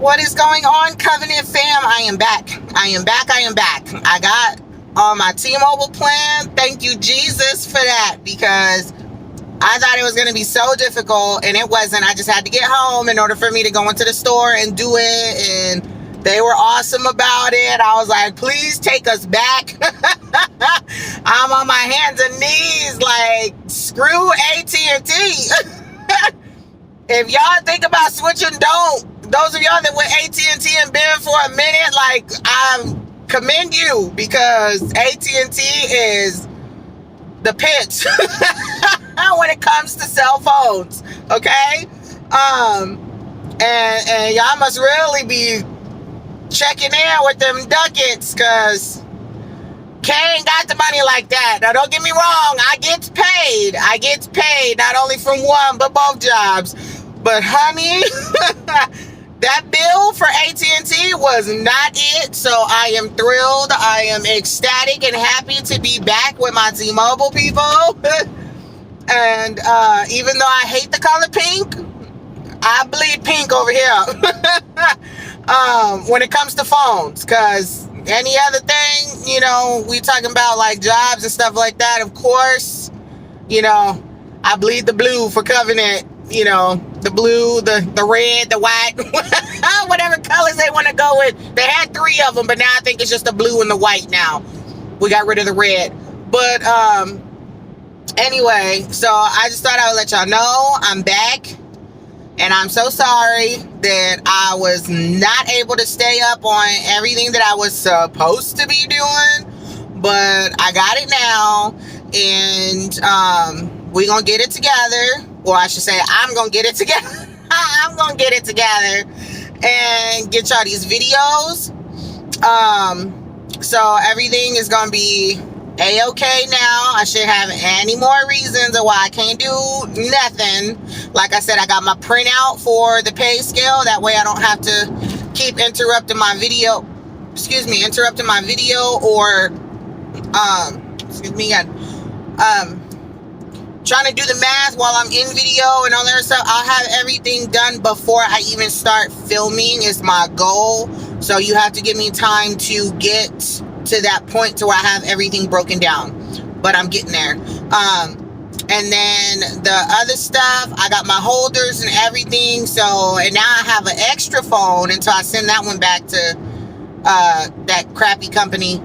What is going on, Covenant fam? I am back. I got on my T-Mobile plan. Thank you, Jesus, for that, because I thought it was going to be so difficult, and it wasn't. I just had to get home in order for me to go into the store and do it, and they were awesome about it. I was like, please take us back. I'm on my hands and knees like, screw AT&T. If y'all think about switching, don't. Those of y'all that with AT&T and been for a minute, like, I commend you, because AT&T is the pitch when it comes to cell phones, okay? And y'all must really be checking in with them ducats, because K ain't got the money like that. Now, don't get me wrong, I get paid. Not only from one, but both jobs. But honey, that bill for AT&T was not it. So I am thrilled. I am ecstatic and happy to be back with my T-Mobile people. And even though I hate the color pink, I bleed pink over here when it comes to phones. Because any other thing, you know, we talking about like jobs and stuff like that, of course, you know, I bleed the blue for Covenant. You know, the blue, the red, the white, whatever colors they want to go with. They had 3 of them, but now I think it's just the blue and the white now. We got rid of the red. But anyway, so I just thought I would let y'all know I'm back. And I'm so sorry that I was not able to stay up on everything that I was supposed to be doing. But I got it now. And we're going to get it together. Or I should say, I'm going to get it together. I'm going to get it together and get y'all these videos. So everything is going to be A-okay now. I shouldn't have any more reasons of why I can't do nothing. Like I said, I got my printout for the pay scale. That way I don't have to keep interrupting my video. Interrupting my video or, trying to do the math while I'm in video and all that stuff. I'll have everything done before I even start filming is my goal. So you have to give me time to get to that point to where I have everything broken down. But I'm getting there. And then the other stuff, I got my holders and everything. So, and now I have an extra phone until I send that one back to that crappy company.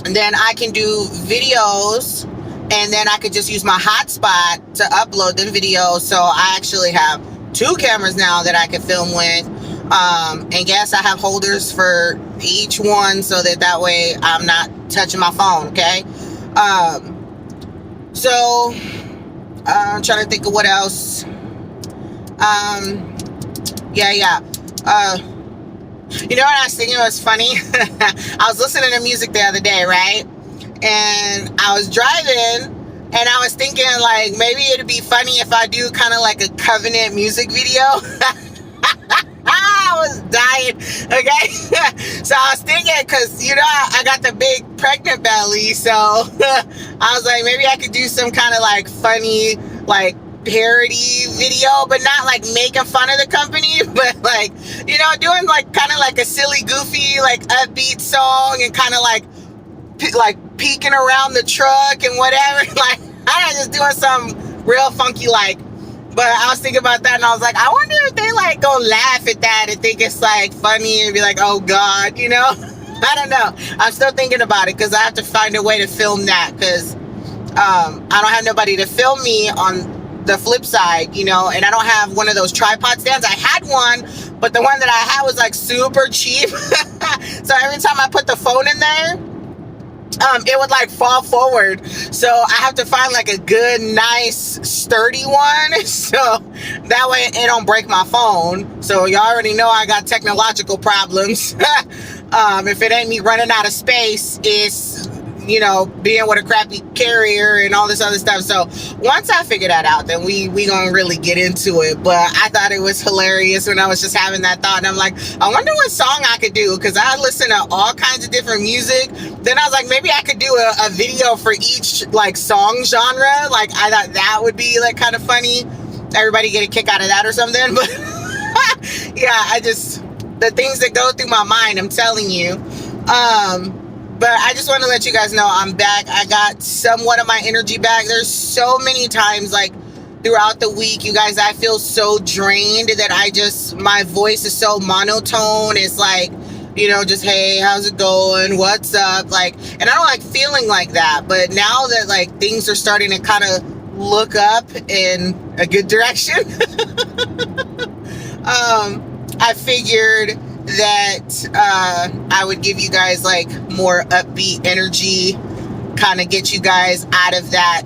And then I can do videos. And then I could just use my hotspot to upload the video. So I actually have 2 cameras now that I can film with. And yes, I have holders for each one so that way I'm not touching my phone, okay? So I'm trying to think of what else. You know what I was thinking was funny? I was listening to music the other day, right? And I was driving, and I was thinking, like, maybe it'd be funny if I do kind of like a Covenant music video. I was dying, okay? So I was thinking, because, you know, I got the big pregnant belly, so I was like, maybe I could do some kind of, like, funny, like, parody video, but not, like, making fun of the company, but, like, you know, doing, like, kind of like a silly, goofy, like, upbeat song, and kind of, like peeking around the truck and whatever. Like, I was just doing some real funky, like, but I was thinking about that, and I was like, I wonder if they, like, go laugh at that and think it's, like, funny and be like, oh, God, you know? I don't know. I'm still thinking about it, because I have to find a way to film that, because I don't have nobody to film me on the flip side, you know, and I don't have one of those tripod stands. I had one, but the one that I had was, like, super cheap. So every time I put the phone in there, it would like fall forward. So I have to find like a good, nice, sturdy one. So that way it don't break my phone. So you already know I got technological problems. If it ain't me running out of space, it's, you know, being with a crappy carrier and all this other stuff. So once I figure that out, then we gonna really get into it. But I thought it was hilarious when I was just having that thought, and I'm like, I wonder what song I could do, because I listen to all kinds of different music. Then I was like, maybe I could do a video for each like song genre. Like, I thought that would be like kind of funny. Everybody get a kick out of that or something. But the things that go through my mind, I'm telling you. But I just want to let you guys know I'm back. I got somewhat of my energy back. There's so many times, like, throughout the week, you guys, I feel so drained that my voice is so monotone. It's like, just, hey, how's it going? What's up? Like, and I don't like feeling like that. But now that, like, things are starting to kind of look up in a good direction, I figured that I would give you guys, like, more upbeat energy, kind of get you guys out of that,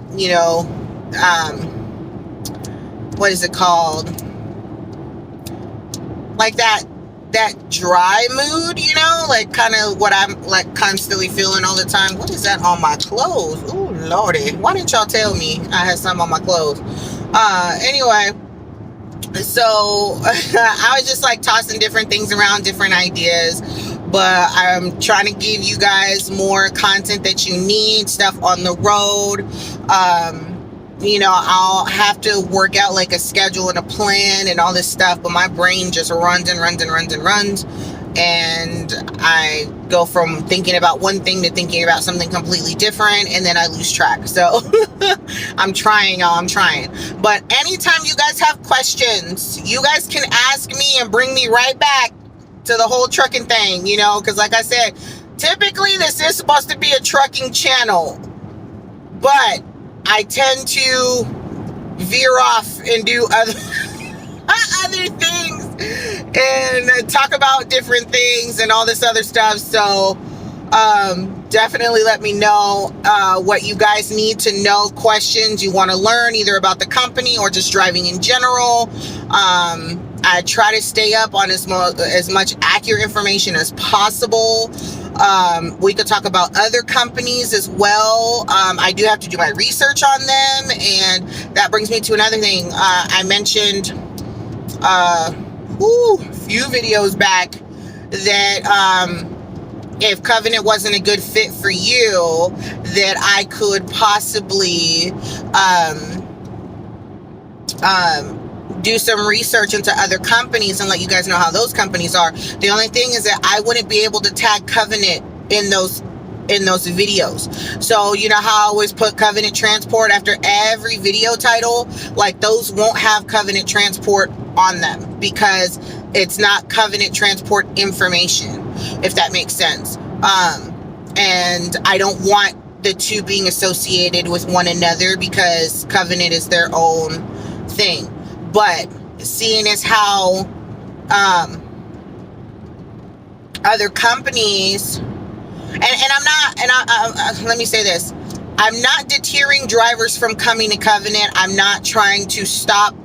what is it called? Like that dry mood, like kind of what I'm like constantly feeling all the time. What is that on my clothes? Ooh, Lordy. Why didn't y'all tell me I had some on my clothes? Anyway, so I was just like tossing different things around, different ideas, but I'm trying to give you guys more content that you need, stuff on the road. I'll have to work out like a schedule and a plan and all this stuff, but my brain just runs and runs and runs and runs. And I go from thinking about one thing to thinking about something completely different, and then I lose track. So I'm trying, y'all. I'm trying. But anytime you guys have questions, you guys can ask me and bring me right back to the whole trucking thing, because like I said, typically this is supposed to be a trucking channel, but I tend to veer off and do other things and talk about different things and all this other stuff. So definitely let me know what you guys need to know, questions you want to learn either about the company or just driving in general. I try to stay up on as much accurate information as possible. We could talk about other companies as well. I do have to do my research on them, and that brings me to another thing. I mentioned a few videos back that if Covenant wasn't a good fit for you, that I could possibly do some research into other companies and let you guys know how those companies are. The only thing is that I wouldn't be able to tag Covenant in those videos. So you know how I always put Covenant Transport after every video title? Like, those won't have Covenant Transport on them because it's not Covenant Transport information, if that makes sense. And I don't want the two being associated with one another because Covenant is their own thing. But seeing as how other companies, and I'm not, and let me say this, I'm not deterring drivers from coming to Covenant. I'm not trying to stop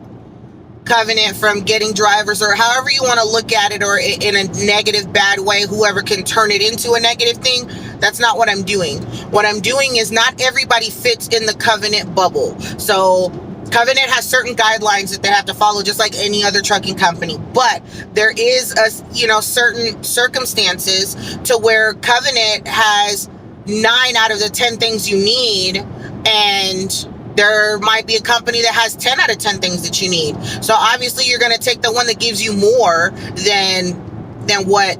Covenant from getting drivers, or however you want to look at it, or in a negative, bad way, whoever can turn it into a negative thing. That's not what I'm doing. What I'm doing is not everybody fits in the Covenant bubble. So Covenant has certain guidelines that they have to follow, just like any other trucking company. But there is certain circumstances to where Covenant has 9 out of the 10 things you need, and there might be a company that has 10 out of 10 things that you need. So obviously you're going to take the one that gives you more than what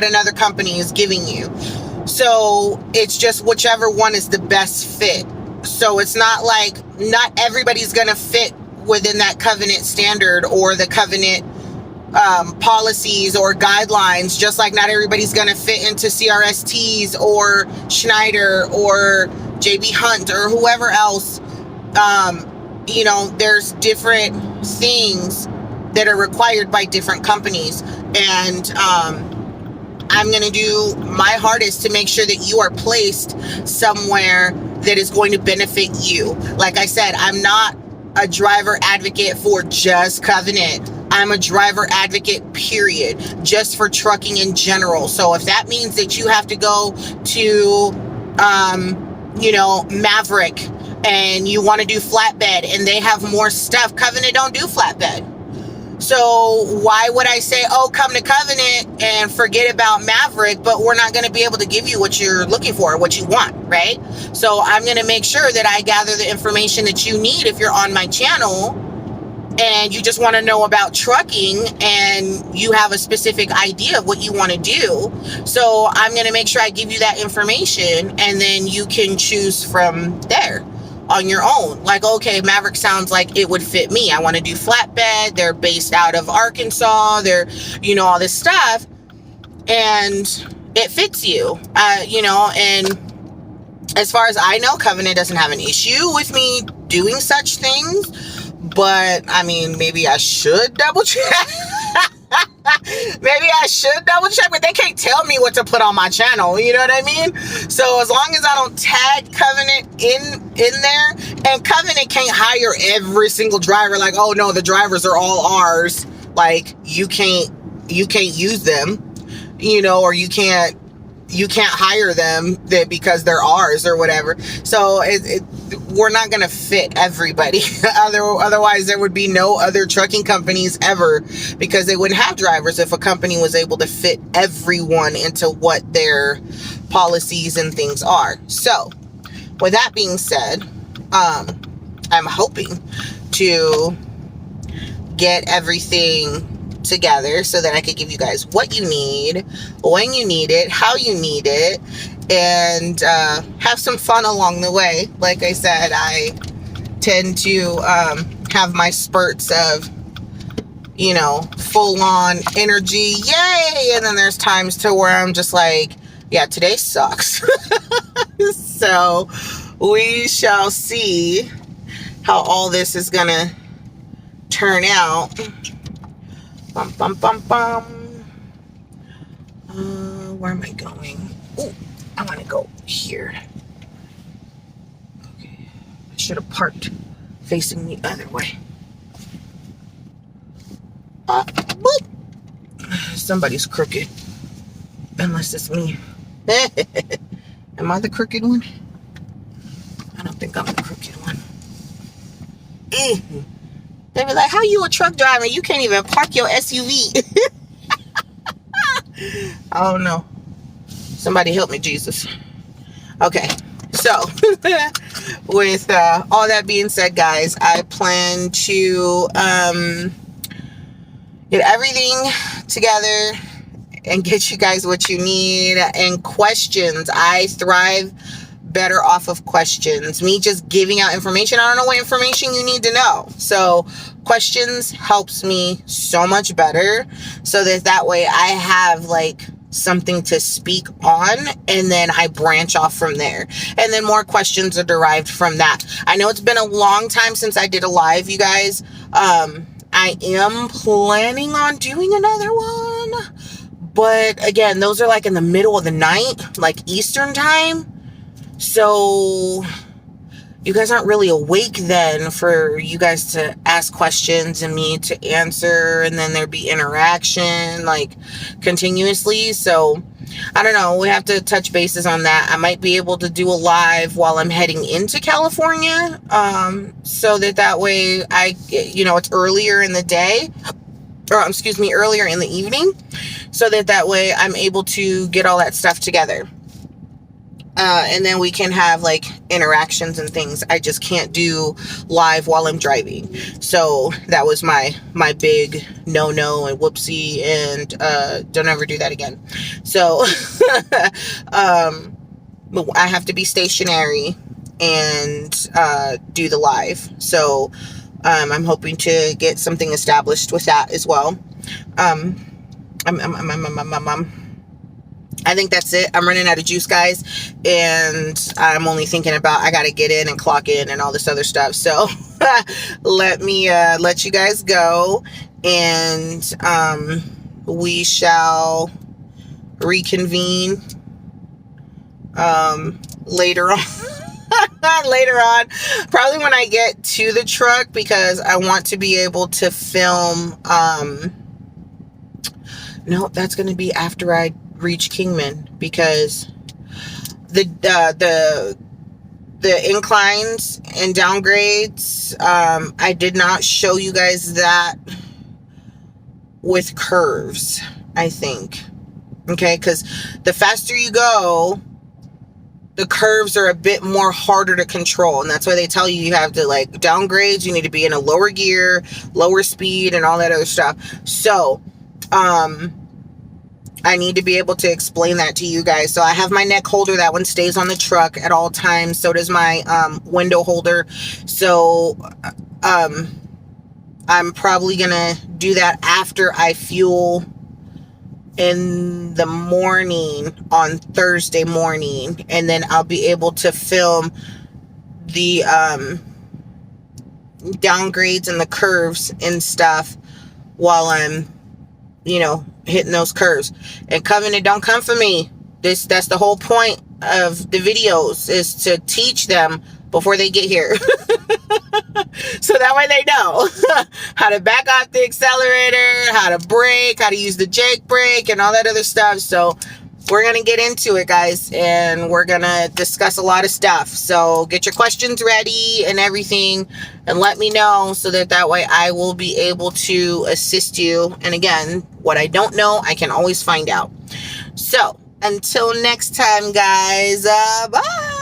another company is giving you. So it's just whichever one is the best fit. So it's not like not everybody's going to fit within that Covenant standard or the Covenant policies or guidelines, just like not everybody's going to fit into CRSTs or Schneider or JB Hunt or whoever else. There's different things that are required by different companies. And I'm going to do my hardest to make sure that you are placed somewhere that is going to benefit you. Like I said, I'm not a driver advocate for just Covenant. I'm a driver advocate, period, just for trucking in general. So if that means that you have to go to, Maverick, and you want to do flatbed and they have more stuff, Covenant don't do flatbed. So why would I say, come to Covenant and forget about Maverick, but we're not going to be able to give you what you're looking for, what you want, right? So I'm going to make sure that I gather the information that you need if you're on my channel, and you just want to know about trucking and you have a specific idea of what you want to do. So I'm going to make sure I give you that information, and then you can choose from there on your own. Like, okay, Maverick sounds like it would fit me. I want to do flatbed. They're based out of Arkansas. They're, all this stuff. And it fits you, and as far as I know, Covenant doesn't have an issue with me doing such things. But, I mean, maybe I should double check. Maybe I should double check, but they can't tell me what to put on my channel. You know what I mean? So as long as I don't tag Covenant in there, and Covenant can't hire every single driver. Like, oh no, the drivers are all ours. Like, you can't use them, or you can't hire them because they're ours or whatever. So we're not going to fit everybody. Otherwise, there would be no other trucking companies ever, because they wouldn't have drivers if a company was able to fit everyone into what their policies and things are. So with that being said, I'm hoping to get everything together so that I could give you guys what you need, when you need it, how you need it, and have some fun along the way. Like I said, I tend to have my spurts of, full-on energy, yay, and then there's times to where I'm just like, yeah, today sucks. So we shall see how all this is gonna turn out. Bum, bum, bum, bum. Where am I going? Oh, I want to go here. Okay. I should have parked facing the other way. Boop. Somebody's crooked. Unless it's me. Am I the crooked one? I don't think I'm the crooked one. They be like, how you a truck driver? You can't even park your SUV. Oh no. Somebody help me, Jesus. Okay. So, with all that being said, guys, I plan to get everything together and get you guys what you need. And questions. I thrive better off of questions. Me just giving out information, I don't know what information you need to know. So questions helps me so much better, so that way I have like something to speak on, and then I branch off from there, and then more questions are derived from that. I know it's been a long time since I did a live, you guys. I am planning on doing another one, but again, those are like in the middle of the night, like Eastern time. So you guys aren't really awake then for you guys to ask questions and me to answer, and then there'd be interaction like continuously. So I don't know, we have to touch bases on that. I might be able to do a live while I'm heading into California, so that way it's earlier in the day, or excuse me, earlier in the evening, so that way I'm able to get all that stuff together. And then we can have like interactions and things. I just can't do live while I'm driving. So that was my big no and whoopsie, and don't ever do that again. So I have to be stationary and do the live. So I'm hoping to get something established with that as well. I think that's it. I'm running out of juice, guys, and I'm only thinking about I gotta get in and clock in and all this other stuff. So let me let you guys go, and we shall reconvene later on. Later on, probably when I get to the truck, because I want to be able to film. No, that's going to be after I reach Kingman, because the inclines and downgrades, I did not show you guys that with curves, I think. Okay, because the faster you go, the curves are a bit more harder to control, and that's why they tell you have to like downgrades. You need to be in a lower gear, lower speed, and all that other stuff. So I need to be able to explain that to you guys. So I have my neck holder. That one stays on the truck at all times. So does my window holder. So I'm probably gonna do that after I fuel in the morning on Thursday morning, and then I'll be able to film the downgrades and the curves and stuff while I'm, you know, hitting those curves. And Covenant, don't come for me. That's the whole point of the videos, is to teach them before they get here. So that way they know how to back off the accelerator, how to brake, how to use the Jake brake, and all that other stuff. So we're going to get into it, guys, and we're going to discuss a lot of stuff. So get your questions ready and everything, and let me know so that way I will be able to assist you. And again, what I don't know, I can always find out. So until next time, guys, bye.